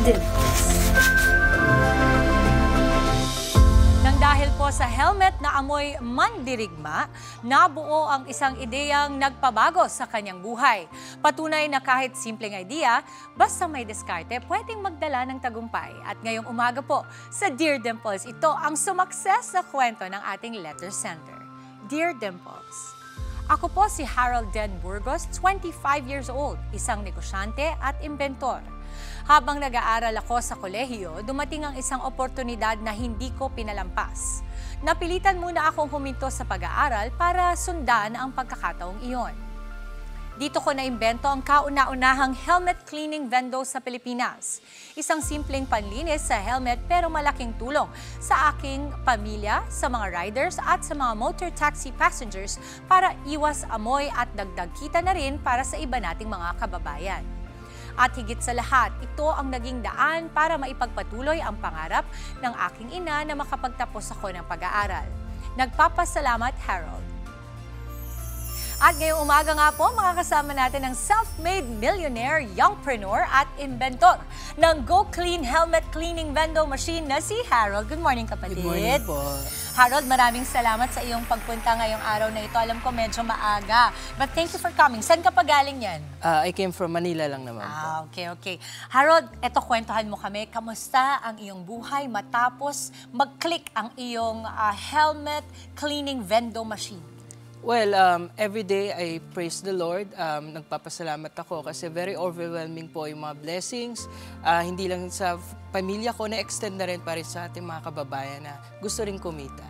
Dimples. Nang dahil po sa helmet na amoy mandirigma, nabuo ang isang ideyang nagpabago sa kanyang buhay. Patunay na kahit simpleng idea, basta may diskarte, pwedeng magdala ng tagumpay. At ngayong umaga po, sa Dear Dimples, ito ang sumakses na kwento ng ating letter center. Dear Dimples, ako po si Harold Den Burgos, 25 years old, isang negosyante at inventor. Habang nag-aaral ako sa kolehiyo, dumating ang isang oportunidad na hindi ko pinalampas. Napilitan muna akong huminto sa pag-aaral para sundan ang pagkakataong iyon. Dito ko naimbento ang kauna-unahang helmet cleaning vendo sa Pilipinas. Isang simpleng panlinis sa helmet pero malaking tulong sa aking pamilya, sa mga riders at sa mga motor taxi passengers para iwas amoy at dagdag kita na rin para sa iba nating mga kababayan. At higit sa lahat, ito ang naging daan para maipagpatuloy ang pangarap ng aking ina na makapagtapos ako ng pag-aaral. Nagpapasalamat, Harold. At ngayong umaga nga po, makakasama natin ang self-made millionaire, youngpreneur at inventor ng Go Clean Helmet Cleaning Vendo Machine na si Harold. Good morning, kapatid. Good morning po. Harold, maraming salamat sa iyong pagpunta ngayong araw na ito. Alam ko medyo maaga, but thank you for coming. Saan ka pa galing yan? I came from Manila lang naman po. Okay. Harold, eto kwentuhan mo kami. Kamusta ang iyong buhay matapos mag-click ang iyong helmet cleaning vendo machine? Well, every day I praise the Lord. Nagpapasalamat ako kasi very overwhelming po yung mga blessings. Hindi lang sa pamilya ko, na-extend na rin pa rin sa ating mga kababayan na gusto rin kumita.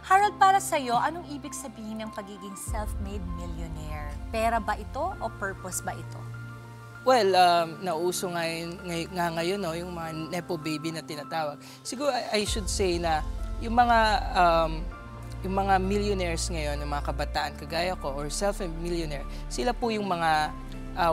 Harold, para sa'yo, anong ibig sabihin ng pagiging self-made millionaire? Pera ba ito o purpose ba ito? Well, nauso ngayon no, yung mga nepo baby na tinatawag. Siguro I should say na yung mga millionaires ngayon, yung mga kabataan kagaya ko or self-made millionaire, sila po yung mga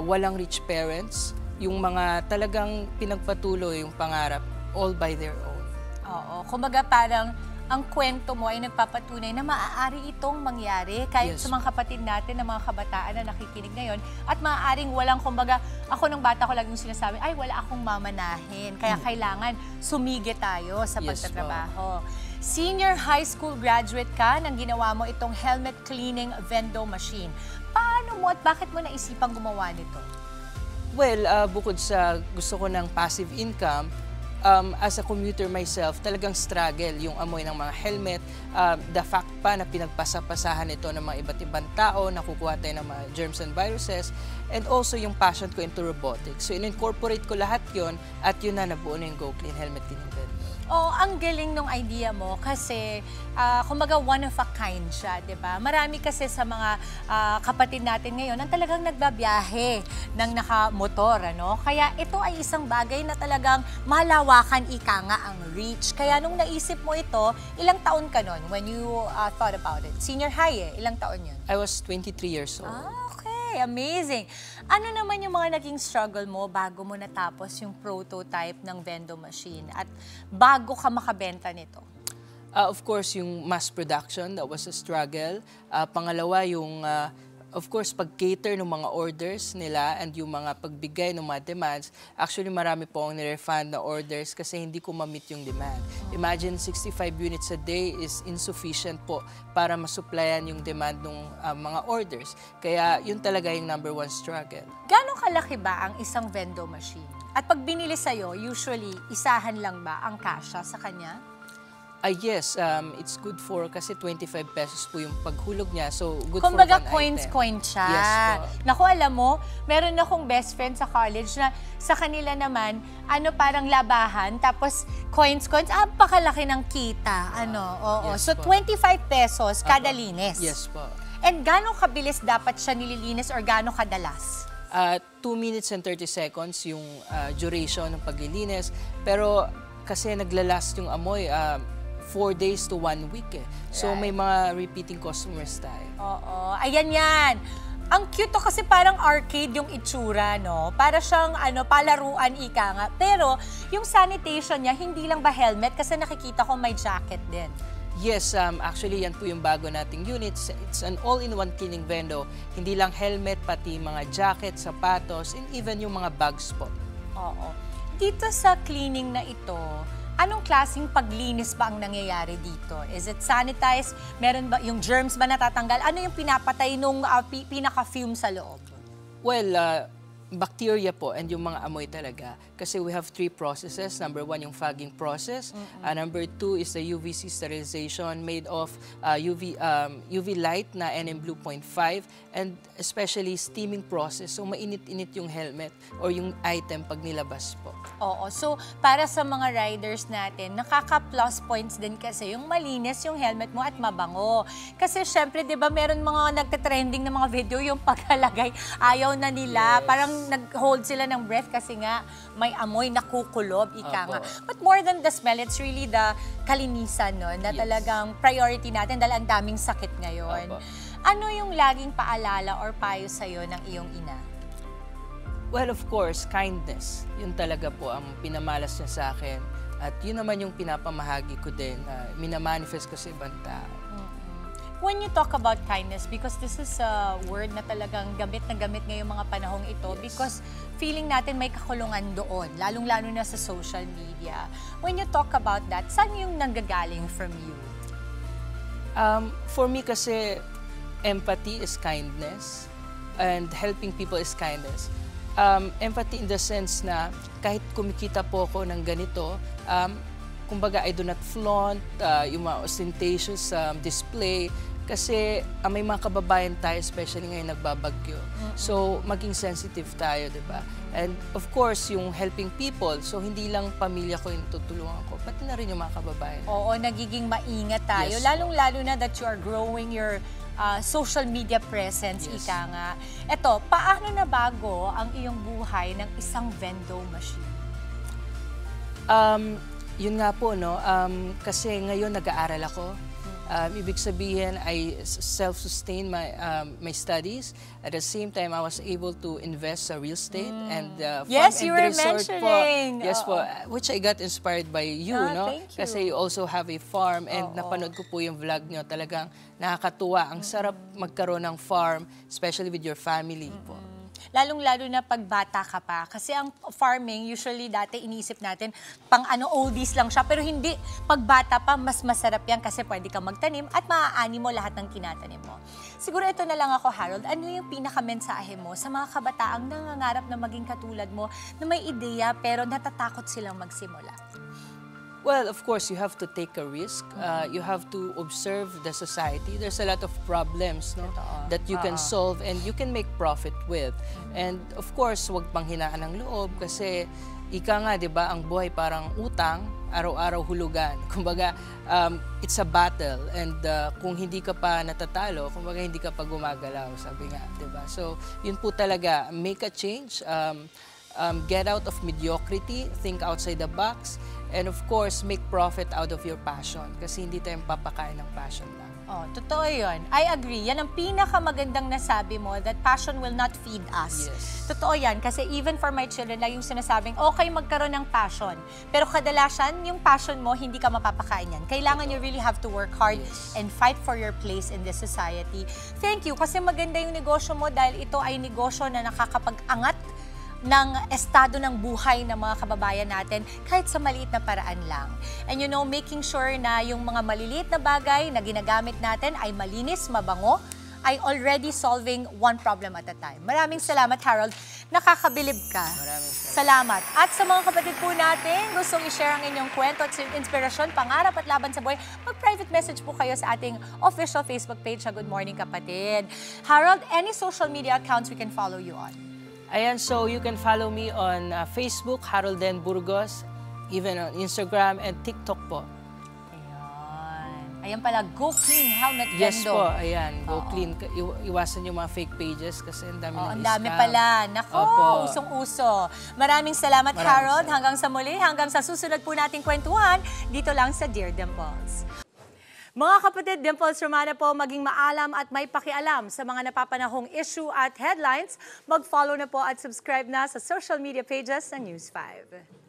walang rich parents, yung mga talagang pinagpatuloy yung pangarap all by their own. Oo, kumbaga parang ang kwento mo ay nagpapatunay na maaari itong mangyari kahit sa mga kapatid natin, na mga kabataan na nakikinig ngayon, at maaaring walang, kumbaga, ako ng bata ko laging sinasabi, ay wala akong mamanahin, kaya kailangan sumigit tayo sa pagtatrabaho. Senior high school graduate ka nang ginawa mo itong helmet cleaning vendo machine. Paano mo at bakit mo naisipang gumawa nito? Well, bukod sa gusto ko ng passive income, as a commuter myself, talagang struggle yung amoy ng mga helmet. The fact pa na pinagpasapasahan ito ng mga iba't ibang tao, nakukuha tayo ng mga germs and viruses, and also yung passion ko into robotics. So, in-incorporate ko lahat yon at yun na nabuo na yung Go Clean Helmet Cleaning Vendo. Oh, ang galing nung idea mo kasi kumbaga one of a kind siya, 'di ba? Marami kasi sa mga kapatid natin ngayon ang talagang nagbabiyahe ng nakamotor, ano? Kaya ito ay isang bagay na talagang malawakan, ika nga ang reach. Kaya nung naisip mo ito, ilang taon ka nun when you thought about it? Senior high ilang taon 'yun? I was 23 years old. Okay, amazing. Ano naman yung mga naging struggle mo bago mo natapos yung prototype ng vendo machine at bago ka makabenta nito? Of course, yung mass production, that was a struggle. Pangalawa, yung of course, pag-cater ng mga orders nila and yung mga pagbigay ng mga demands. Actually, marami po akong nirefund na orders kasi hindi ko ma-meet yung demand. Imagine 65 units a day is insufficient po para masupplyan yung demand ng mga orders. Kaya yun talaga yung number one struggle. Gano'ng kalaki ba ang isang vendo machine? At pag binili sa'yo, usually, isahan lang ba ang kasya sa kanya? Yes, it's good for, kasi 25 pesos po yung paghulog niya. So, good kumbaga, for one item. coins siya. Yes po. Naku, alam mo, meron akong best friend sa college na sa kanila naman, parang labahan, tapos coins, pakalaki ng kita. Oo. Yes So, po. 25 pesos kada linis. Yes po. And gano'ng kabilis dapat siya nililinis or gano'ng kadalas? 2 minutes and 30 seconds yung duration ng paglilinis. Pero kasi naglalast yung amoy, 4 days to 1 week eh. So may mga repeating customers tayo. Oo. Ayan yan. Ang cute to kasi parang arcade yung itsura, no? Para siyang palaruan, ika nga. Pero yung sanitation niya, hindi lang ba helmet? Kasi nakikita ko may jacket din. Yes, actually yan po yung bago nating units. It's an all-in-one cleaning vendo. Hindi lang helmet, pati mga jacket, sapatos, and even yung mga bags po. Oo. Dito sa cleaning na ito, anong klaseng paglinis ba ang nangyayari dito? Is it sanitized? Meron ba yung germs ba natatanggal? Ano yung pinapatay nung pinaka-fume sa loob? Well, bacteria po and yung mga amoy talaga. Kasi we have 3 processes. Number 1, yung fogging process. Number 2 is the UVC sterilization made of UV light na NM Blue 0.5 and especially steaming process. So mainit-init yung helmet or yung item pag nilabas po. Oo. So, para sa mga riders natin, nakaka-plus points din kasi yung malinis yung helmet mo at mabango. Kasi syempre, di ba, meron mga nagte-trending na mga video yung pagkalagay. Ayaw na nila. Yes. Parang nag-hold sila ng breath kasi nga may amoy nakukulob, ika nga. Opo. But more than the smell, it's really the kalinisan, no? Na Yes. talagang priority natin dahil ang daming sakit ngayon. Opo. Ano yung laging paalala or payo sa'yo ng iyong ina? Well, of course, kindness. Yun talaga po ang pinamalas niya sa akin. At yun naman yung pinapamahagi ko din, minamanifest ko sa ibang tao. When you talk about kindness, because this is a word na talagang gamit na gamit ngayong mga panahong ito, Yes. because feeling natin may kakulungan doon, lalong-lalo na sa social media. When you talk about that, saan yung nanggagaling from you? For me kasi, empathy is kindness and helping people is kindness. Empathy in the sense na kahit kumikita po ako ng ganito, kumbaga I do not flaunt yung mga ostentatious display kasi may mga kababayan tayo, especially ngayon nagbabagyo. So, maging sensitive tayo, di ba? And of course, yung helping people, so hindi lang pamilya ko yung tutulungan ko, pati na rin yung mga kababayan. Oo, nagiging maingat tayo. Yes. Lalong-lalo na that you are growing your social media presence, Yes. ika nga. Eto, paano nabago ang iyong buhay ng isang vendo machine? Yun nga po, no? Kasi ngayon nag-aaral ako. Ibig sabihin, I self-sustain my studies. At the same time, I was able to invest sa real estate and Yes, farm you and were resort mentioning. po. Yes Oo. po, which I got inspired by you, no? Thank you. Kasi you also have a farm and Oo. napanood ko po yung vlog nyo. Talagang nakakatuwa. Ang sarap magkaroon ng farm, especially with your family po. Lalong-lalo na pag bata ka pa. Kasi ang farming, usually dati iniisip natin, pang oldies lang siya. Pero hindi, pag bata pa, mas masarap yan kasi pwede kang magtanim at maaani mo lahat ng kinatanim mo. Siguro ito na lang ako, Harold. Ano yung pinakamensahe mo sa mga kabataang nangangarap na maging katulad mo na may ideya pero natatakot silang magsimula? Well, of course, you have to take a risk. You have to observe the society. There's a lot of problems, no, Totoo. that you can solve and you can make profit with. And of course, huwag panghinaan ng loob kasi ika nga, 'di ba, ang buhay parang utang, araw-araw hulugan. Kumbaga, it's a battle and kung hindi ka pa natatalo, kumbaga hindi ka pa gumagalaw, sabi nga, 'di ba? So, yun po talaga, make a change. Get out of mediocrity, think outside the box, and of course, make profit out of your passion. Kasi hindi tayo papakain ng passion lang. Oh, totoo yun. I agree. Yan ang pinakamagandang nasabi mo, that passion will not feed us. Yes. Totoo yan. Kasi even for my children, lagi yung sinasabing, okay magkaroon ng passion. Pero kadalasan, yung passion mo, hindi ka mapapakain yan. Kailangan you really have to work hard Yes. and fight for your place in this society. Thank you. Kasi maganda yung negosyo mo dahil ito ay negosyo na nakakapag-angat ng estado ng buhay ng mga kababayan natin kahit sa maliit na paraan lang. And you know, making sure na yung mga maliliit na bagay na ginagamit natin ay malinis, mabango, ay already solving one problem at a time. Maraming salamat, Harold. Nakakabilib ka. Maraming Salamat. At sa mga kapatid po natin, gustong i-share ang inyong kwento at inspirasyon, pangarap at laban sa buhay, mag-private message po kayo sa ating official Facebook page sa Good Morning Kapatid. Harold, any social media accounts we can follow you on? Ayan, so you can follow me on Facebook, Harold Den Burgos, even on Instagram and TikTok po. Ayan. Ayan pala, Go Clean Helmet Yes Vendo. po, ayan, go Oo. clean. Iwasan yung mga fake pages kasi ang dami Oh, ang ng dami scam. pala. Nako, Opo. usong-uso. Maraming salamat, Maraming Harold. salamat. Hanggang sa muli, hanggang sa susunod po nating kwentuhan, dito lang sa Dear Dimples. Mga kapatid, Dimples Romana po, maging maalam at may pakialam sa mga napapanahong issue at headlines. Mag-follow na po at subscribe na sa social media pages ng News 5.